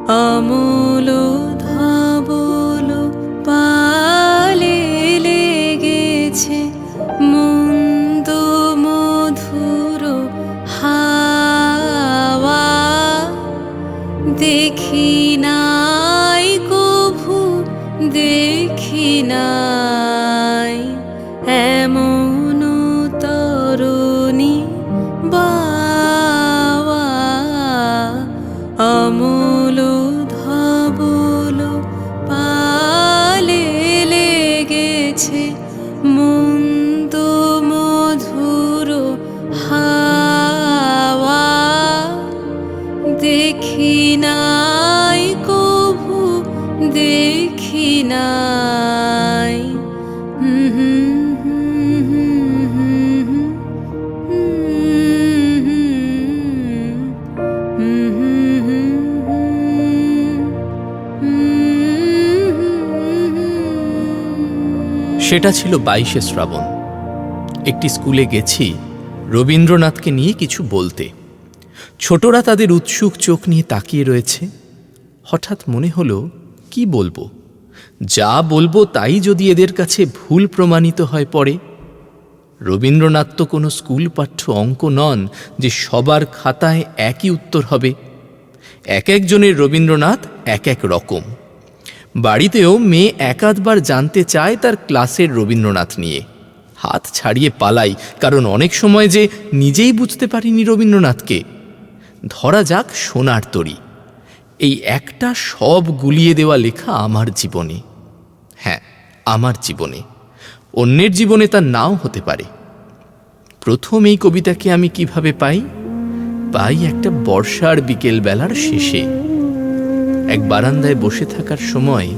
অমূল ধবল পালে লেগেছে মন্দ মধুর হাওয়া। দেখি নাই কভু দেখি নাই এমন তরুণী বাওয়া। অমূল ধবল পালে লেগেছে মন্দ মধুর হাওয়া। দেখি নাই কভু দেখি নাই। সেটা ছিল 22শে শ্রাবণ। একটি স্কুলে গেছি রবীন্দ্রনাথকে নিয়ে কিছু বলতে। ছোটরা তাদের উৎসুক চোখ নিয়ে তাকিয়ে রয়েছে। হঠাৎ মনে হলো, কি বলবো? যা বলবো তাই যদি এদের কাছে ভুল প্রমাণিত হয় পড়ে। রবীন্দ্রনাথ তো কোনো স্কুল পাঠ্য অঙ্ক নন যে সবার খাতায় একই উত্তর হবে। এক একজনের রবীন্দ্রনাথ এক এক রকম। বাড়িতেও মেয়ে একাধবার জানতে চায় তার ক্লাসের রবীন্দ্রনাথ নিয়ে। হাত ছাড়িয়ে পালাই, কারণ অনেক সময় যে নিজেই বুঝতে পারিনি রবীন্দ্রনাথকে। ধরা যাক সোনার তরী, এই একটা সব গুলিয়ে দেওয়া লেখা আমার জীবনে। হ্যাঁ, আমার জীবনে। অন্যের জীবনে তা নাও হতে পারে। প্রথম এই কবিতাকে আমি কিভাবে পাই? একটা বর্ষার বিকেলবেলার শেষে এক বারান্দায় বসে থাকার সময়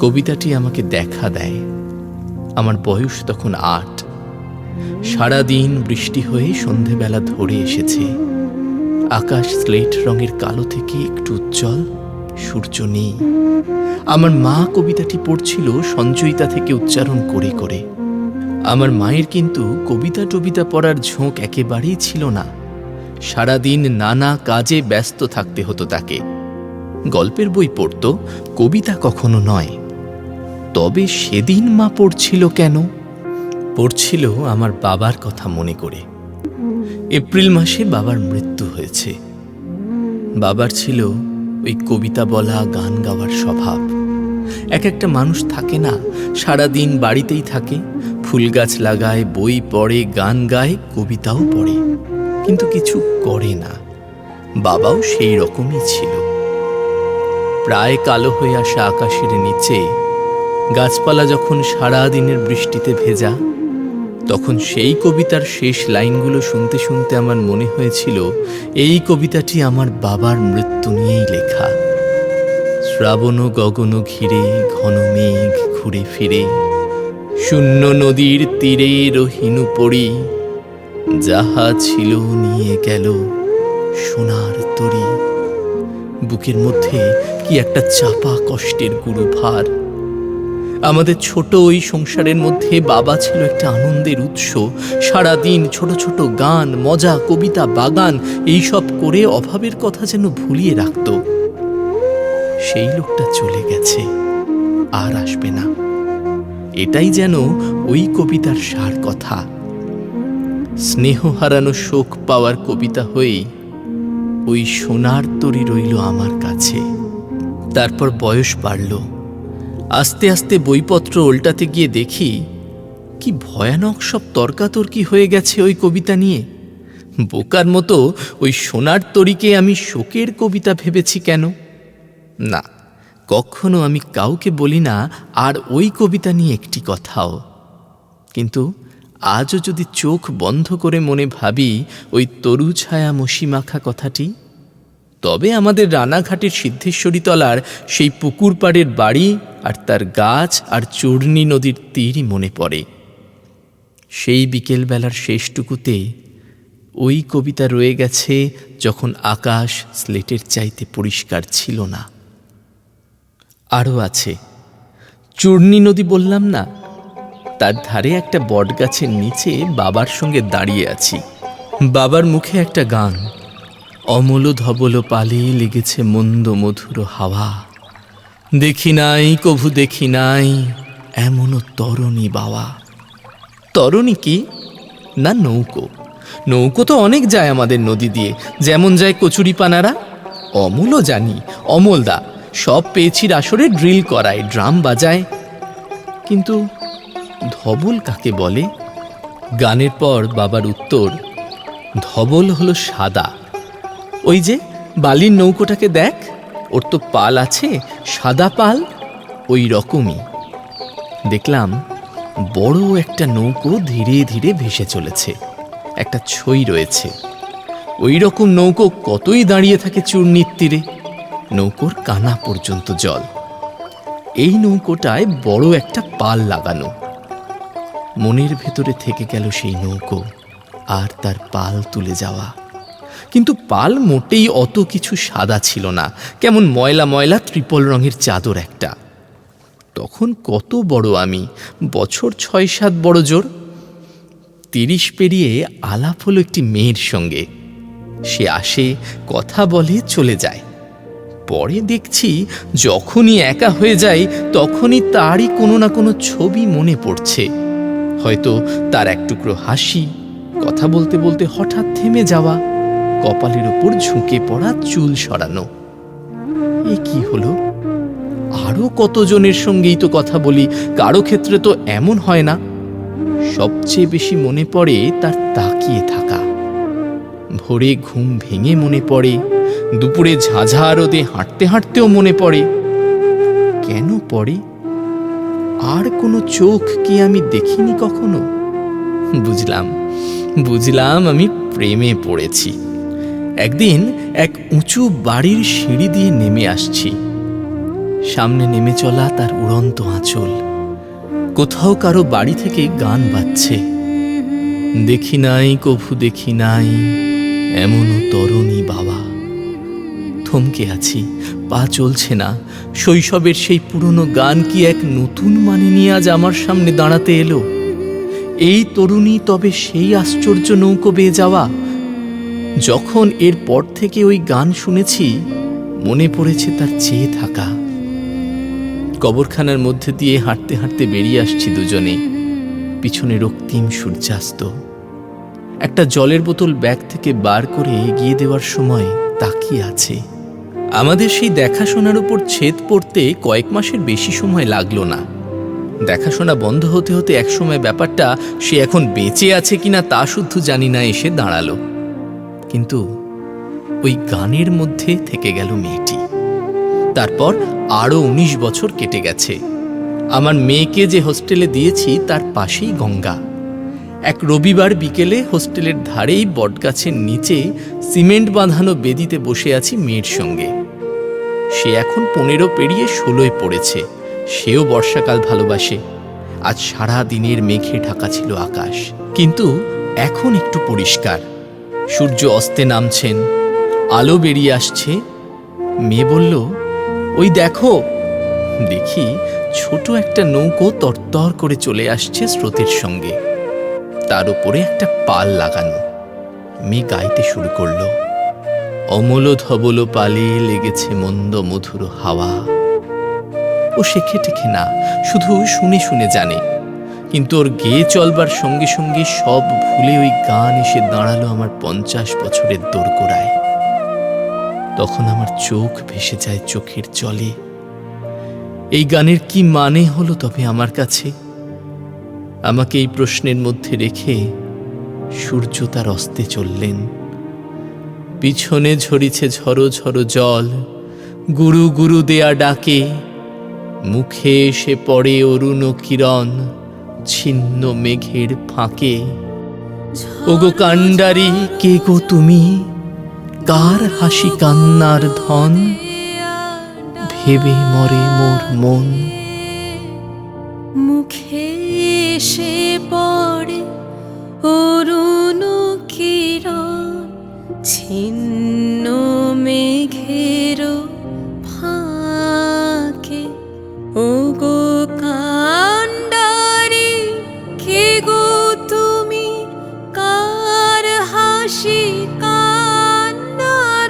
কবিতাটি আমাকে দেখা দেয়। আমার বয়স তখন 8। সারাদিন বৃষ্টি হয়ে সন্ধেবেলা ধরে এসেছে। আকাশ স্লেট রঙের কালো থেকে একটু উজ্জ্বল, সূর্য নেই। আমার মা কবিতাটি পড়ছিল সঞ্চয়িতা থেকে উচ্চারণ করে করে। আমার মায়ের কিন্তু কবিতা টবিতা পড়ার ঝোঁক একেবারেই ছিল না। সারাদিন নানা কাজে ব্যস্ত থাকতে হতো তাকে। গল্পের বই পড়ত, কবিতা কখনো নয়। তবে সেদিন মা পড়ছিল কেন? পড়ছিল আমার বাবার কথা মনে করে। এপ্রিল মাসে বাবার মৃত্যু হয়েছে। বাবার ছিল ওই কবিতা বলা, গান গাওয়ার স্বভাব। এক একটা মানুষ থাকে না, সারাদিন বাড়িতেই থাকে, ফুল গাছ লাগায়, বই পড়ে, গান গায়, কবিতাও পড়ে, কিন্তু কিছু করে না। বাবাও সেই রকমই ছিল। প্রায় কালো হয়ে আসা আকাশের নিচে গাছপালা যখন সারাদিনের বৃষ্টিতে ভেজা, তখন সেই কবিতার শেষ লাইনগুলো শুনতে শুনতে আমার মনে হয়েছিল এই কবিতাটি আমার বাবার মৃত্যু নিয়েই লেখা। শ্রাবণ গগন ঘিরে ঘন মেঘ ঘুরে ফিরে, শূন্য নদীর তীরে রহিনু পড়ি, যাহা ছিল নিয়ে গেল সোনার তরী। বুকের মধ্যে কি একটা চাপা কষ্টের গুরু ভার। আমাদের ছোট ওই সংসারের মধ্যে বাবা ছিল একটা আনন্দের উৎস। সারাদিন ছোট ছোট গান, মজা, কবিতা, বাগান এইসব করে অভাবের কথা যেন ভুলিয়ে রাখত। সেই লোকটা চলে গেছে, আর আসবে না। এটাই যেন ওই কবিতার সার কথা। স্নেহ হারানো শোক পাওয়ার কবিতা হয়েই ওই সোনার তরী রইল আমার কাছে। তারপর বয়স বাড়ল। আস্তে আস্তে বইপত্র উল্টাতে গিয়ে দেখি কি ভয়ানক সব তর্কাতর্কি হয়ে গেছে ওই কবিতা নিয়ে। বোকার মতো ওই সোনার তরীকে আমি শোকের কবিতা ভেবেছি কেন? না, কখনো আমি কাউকে বলি না আর ওই কবিতা নিয়ে একটি কথাও। কিন্তু আজও যদি চোখ বন্ধ করে মনে ভাবি ওই তরু ছায়া মশি মাখা কথাটি, তবে আমাদের রানাঘাটের সিদ্ধেশ্বরী তলার সেই পুকুর পাড়ের বাড়ি আর তার গাছ আর চূর্ণী নদীর তীরই মনে পড়ে। সেই বিকেলবেলার শেষটুকুতে ওই কবিতা রয়ে গেছে, যখন আকাশ স্লেটের চাইতে পরিষ্কার ছিল না। আরও আছে, চূর্ণী নদী বললাম না, তার ধারে একটা বটগাছের নিচে বাবার সঙ্গে দাঁড়িয়ে আছি। বাবার মুখে একটা গান, অমল ধবল পালে লেগেছে মন্দ মধুর হাওয়া। দেখি নাই কভু দেখি নাই এমন তরণী বাওয়া। তরণী কি না, নৌকো। নৌকো তো অনেক যায় আমাদের নদী দিয়ে, যেমন যায় কচুরিপানারা। অমলও জানি, অমলদা সব পেয়েছির আসরে ড্রিল করায়, ড্রাম বাজায়। কিন্তু ধবল কাকে বলে? গানের পর বাবার উত্তর, ধবল হলো সাদা। ওই যে বালির নৌকোটাকে দেখ, ওর তো পাল আছে, সাদা পাল, ওই রকমই। দেখলাম বড় একটা নৌকো ধীরে ধীরে ভেসে চলেছে, একটা ছই রয়েছে। ওই রকম নৌকো কতই দাঁড়িয়ে থাকে চূর্ণির তীরে, নৌকোর কানা পর্যন্ত জল। এই নৌকোটায় বড় একটা পাল লাগানো। মনের ভেতরে থেকে গেল সেই নৌকো আর তার পাল তুলে যাওয়া। কিন্তু পাল মোটেই অত কিছু সাদা ছিল না, কেমন ময়লা ময়লা ত্রিপল রঙের চাদর একটা। তখন কত বড় আমি, বছর ৬-৭ বড় জোর। ৩০ পেরিয়ে আলাপ হলো একটি মেয়ের সঙ্গে। সে আসে, কথা বলে, চলে যায়। পরে দেখছি যখনই একা হয়ে যায় তখনই তারই কোনো না কোনো ছবি মনে পড়ছে। হয়তো তার এক টুকরো হাসি, কথা বলতে বলতে হঠাৎ থেমে যাওয়া, কপালের ওপর ঝুঁকে পড়া চুল সরানো। এ কি হলো? আরো কতজনের সঙ্গেই তো কথা বলি, কারো ক্ষেত্রে তো এমন হয় না। সবচেয়ে বেশি মনে পড়ে তার তাকিয়ে থাকা। ভোরে ঘুম ভেঙে মনে পড়ে, দুপুরে ঝাঁঝা রোদে হাঁটতে হাঁটতেও মনে পড়ে। কেন পড়ে? আর কোনো চোখ কি আমি দেখিনি কখনো? বুঝলাম আমি প্রেমে পড়েছি। একদিন এক উঁচু বাড়ির সিঁড়ি দিয়ে নেমে আসছি। সামনে নেমে চলা তার উড়ন্ত আঁচল, কোথাও কারো বাড়ি থেকে গান বাজছে। দেখি নাই কভু দেখি নাই এমনও তরণী বাবা। থমকে আছি, পা চলছে না। শৈশবের সেই পুরনো গান কি এক নতুন মানে নিয়ে আজ আমার সামনে দাঁড়াতে এলো? এই তরুণী তবে সেই আশ্চর্য নৌকো বেয়ে যাওয়া? যখন এর পর থেকে ওই গান শুনেছি, মনে পড়েছে তার চেয়ে থাকা। কবরখানার মধ্যে দিয়ে হাঁটতে হাঁটতে বেরিয়ে আসছি দুজনে। পিছনে রক্তিম সূর্যাস্ত। একটা জলের বোতল ব্যাগ থেকে বার করে এগিয়ে দেওয়ার সময় তাকিয়ে আছে। আমাদের সেই দেখাশোনার উপর ছেদ পড়তে কয়েক মাসের বেশি সময় লাগলো না। দেখাশোনা বন্ধ হতে হতে একসময় ব্যাপারটা সে এখন বেঁচে আছে কিনা তা শুদ্ধ জানি না এসে দাঁড়ালো। কিন্তু ওই গানের মধ্যে থেকে গেল মেয়েটি। তারপর আরো ১৯ বছর কেটে গেছে। আমার মেয়েকে যে হোস্টেলে দিয়েছি তার পাশেই গঙ্গা। এক রবিবার বিকেলে হোস্টেলের ধারেই বটগাছের নিচে সিমেন্ট বাঁধানো বেদিতে বসে আছি মেয়ের সঙ্গে। সে এখন ১৫ পেরিয়ে ১৬ পড়েছে। সেও বর্ষাকাল ভালোবাসে। আজ সারা দিনের মেঘে ঢাকা ছিল আকাশ, কিন্তু এখন একটু পরিষ্কার। সূর্য অস্তে নামছেন, আলো বেরিয়ে আসছে। মেয়ে বলল, ওই দেখো। দেখি ছোট একটা নৌকো তরতর করে চলে আসছে স্রোতের সঙ্গে, তার উপরে একটা পাল লাগানো। মেয়ে গাইতে শুরু করলো, অমল ধবল পালে লেগেছে মন্দ মধুর হাওয়া। ও শেখে টেখে না, শুধু শুনে শুনে জানে। কিন্তু ওর গেয়ে চলবার সঙ্গে সঙ্গে সব ভুলে ওই গান এসে দাঁড়ালো আমার ৫০ বছরের দোরগোড়ায়। তখন আমার চোখ ভেসে যায় চোখের জলে। এই গানের কি মানে হলো তবে আমার কাছে? আমাকে এই প্রশ্নের মধ্যে রেখে সূর্য তার অস্তে চললেন। পিছনে ঝরিছে ঝরো ঝরো জল, গুরু গুরু দেয়া ডাকে। মুখে এসে পড়ে অরুণ কিরণ ছিন্ন মেঘের ফাঁকে। ওগো কাণ্ডারি, কে গো তুমি? কার হাসি কান্নার ধন? ভেবে মরে মোর মন। মুখে এসে পড়ে অরুণ কিরণ ছিন্ন মেঘের ফাঁকে। ওগো কাণ্ডারি, কে গো তুমি? কার হাসি কান্নার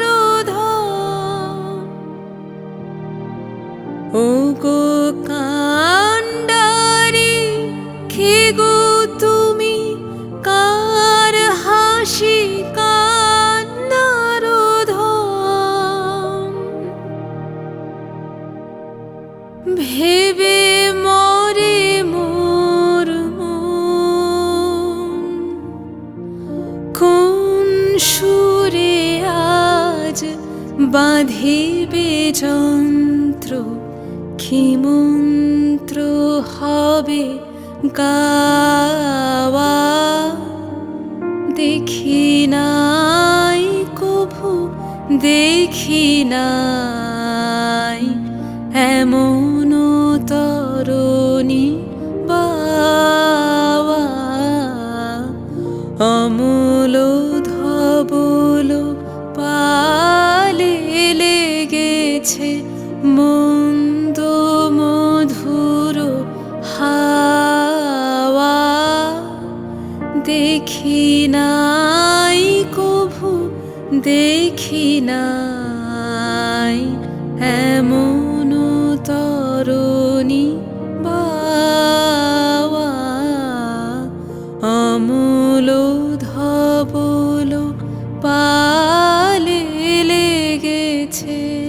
বাঁধিবে যন্ত্র কি মন্ত্র হবে গাওয়া দেখি নাই কভু দেখি নাই এমন তরণী বাওয়া অমূল ধবল পালে লেগেছে মন্দ মধুর হাওয়া দেখি নাই কভু দেখি নাই এমন তরণী বাওয়া অমূল ধবল পালে লেগেছে